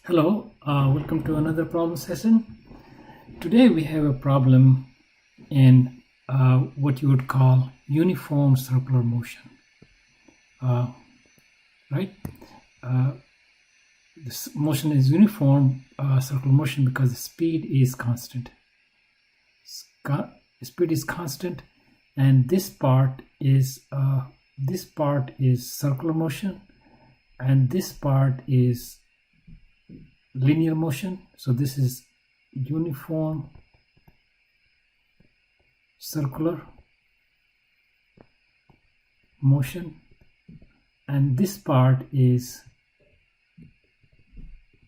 Hello, welcome to another problem session. Today we have a problem in what you would call uniform circular motion. Right? This motion is uniform circular motion because the speed is constant. Speed is constant, and this part is circular motion, and this part is linear motion. So this is uniform circular motion, and this part is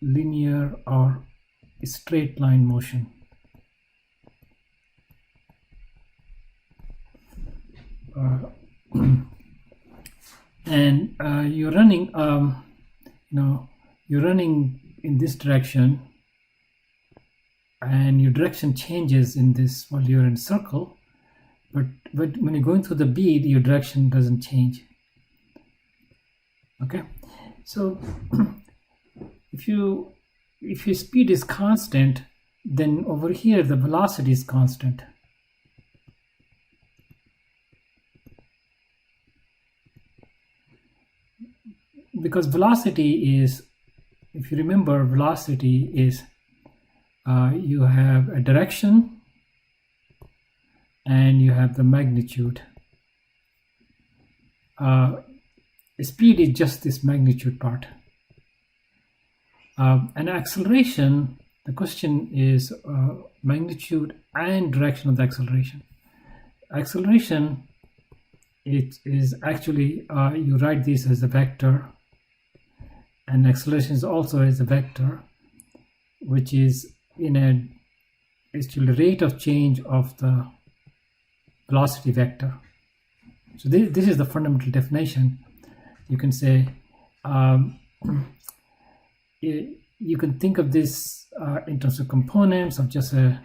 linear or straight line motion. And you're running you're running in this direction, and your direction changes in this while you're in circle, but when you're going through the bead, your direction doesn't change. Okay, so if your speed is constant, then over here the velocity is constant. Because velocity is, if you remember, velocity is you have a direction and you have the magnitude. Speed is just this magnitude part. And acceleration, the question is magnitude and direction of the acceleration. Acceleration, it is actually, you write this as a vector, and acceleration is also as a vector, which is it's the rate of change of the velocity vector. So this is the fundamental definition. You can say you can think of this in terms of components of just a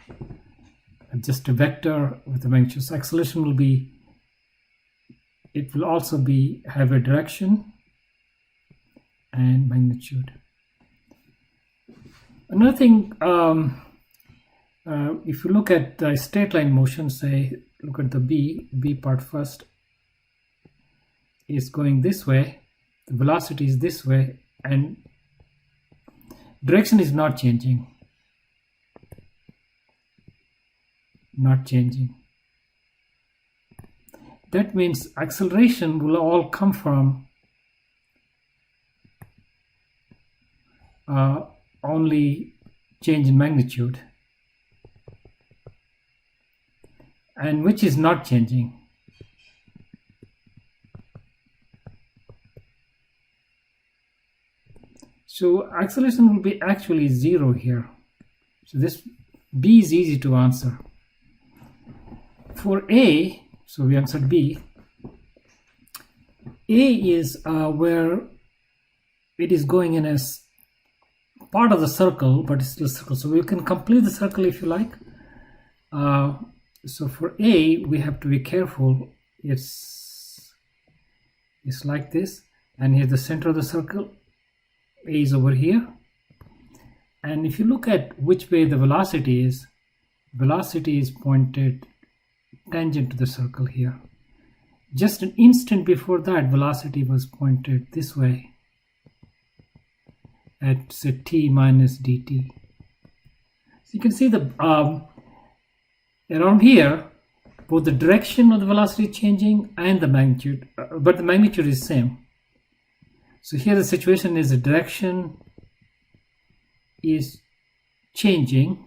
vector with a magnitude. So acceleration will be, it will also have a direction and magnitude. Another thing, if you look at the straight line motion, say look at the B part first, is going this way, the velocity is this way, and direction is not changing. That means acceleration will all come from only change in magnitude, and which is not changing. So acceleration will be actually 0 here. So this B is easy to answer. For A, so we answered B. A is where it is going in as part of the circle, but it's still a circle. So we can complete the circle if you like. So for A, we have to be careful. It's like this, and here's the center of the circle. A is over here, and if you look at which way the velocity is pointed tangent to the circle here. Just an instant before that, velocity was pointed this way at, say, t minus dt. So you can see the around here, both the direction of the velocity is changing and the magnitude, but the magnitude is same. So here the situation is the direction is changing,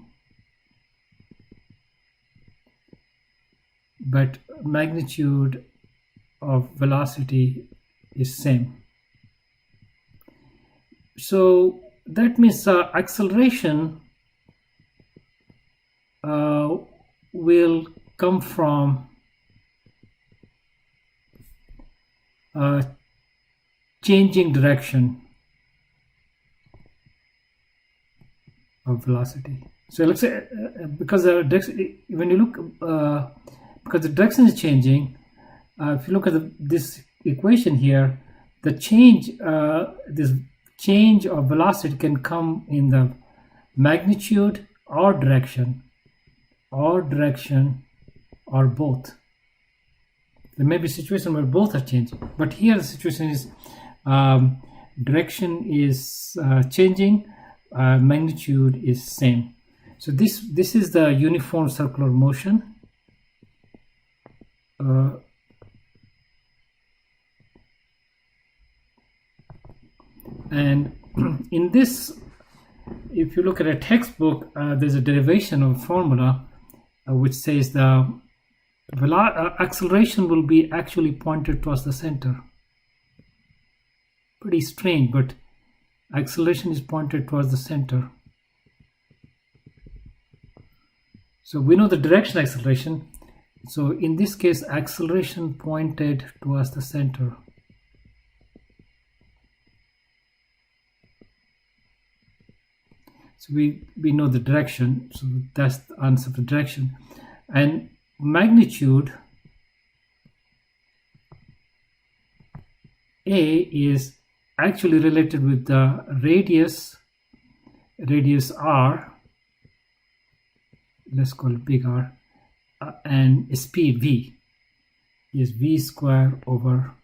but magnitude of velocity is same. So that means acceleration will come from changing direction of velocity. So let's say because when you look because the direction is changing, if you look at this equation here, the change, this change of velocity can come in the magnitude or direction or both. There may be a situation where both are changing, but here the situation is direction is changing, magnitude is same. So this is the uniform circular motion. And in this, if you look at a textbook, there's a derivation of a formula which says the acceleration will be actually pointed towards the center. Pretty strange, but acceleration is pointed towards the center. So we know the direction acceleration. So in this case, acceleration pointed towards the center. So we know the direction, so that's the answer for direction. And magnitude A is actually related with the radius r, let's call it big R, and speed v is v square over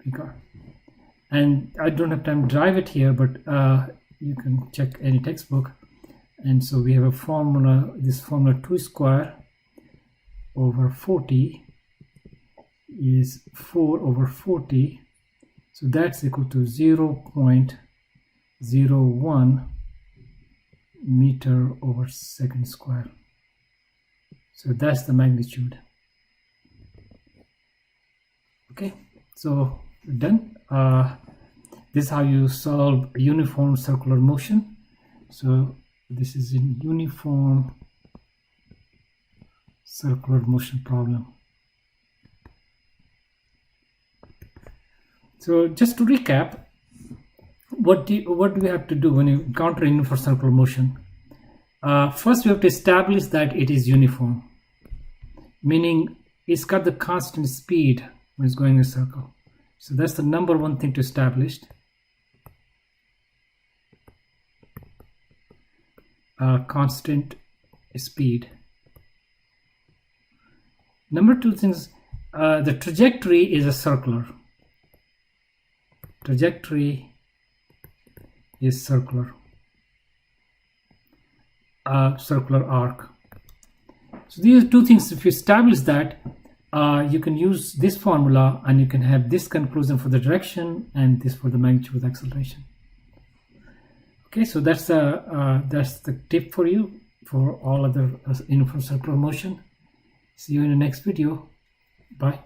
big R. And I don't have time to drive it here, but you can check any textbook. And so we have a formula, this formula 2 square over 40 is 4 over 40. So that's equal to 0.01 meter over second square. So that's the magnitude. Okay, so we're done. This is how you solve a uniform circular motion. So this is a uniform circular motion problem. So just to recap, what do we have to do when you encounter uniform circular motion? First, we have to establish that it is uniform, meaning it's got the constant speed when it's going in a circle. So that's the number one thing to establish. Constant speed. Number two things, the trajectory is a circular. Trajectory is circular. Circular arc. So these are two things. If you establish that, you can use this formula and you can have this conclusion for the direction and this for the magnitude of acceleration. Okay, so that's the tip for you for all other uniform circular motion. See you in the next video. Bye.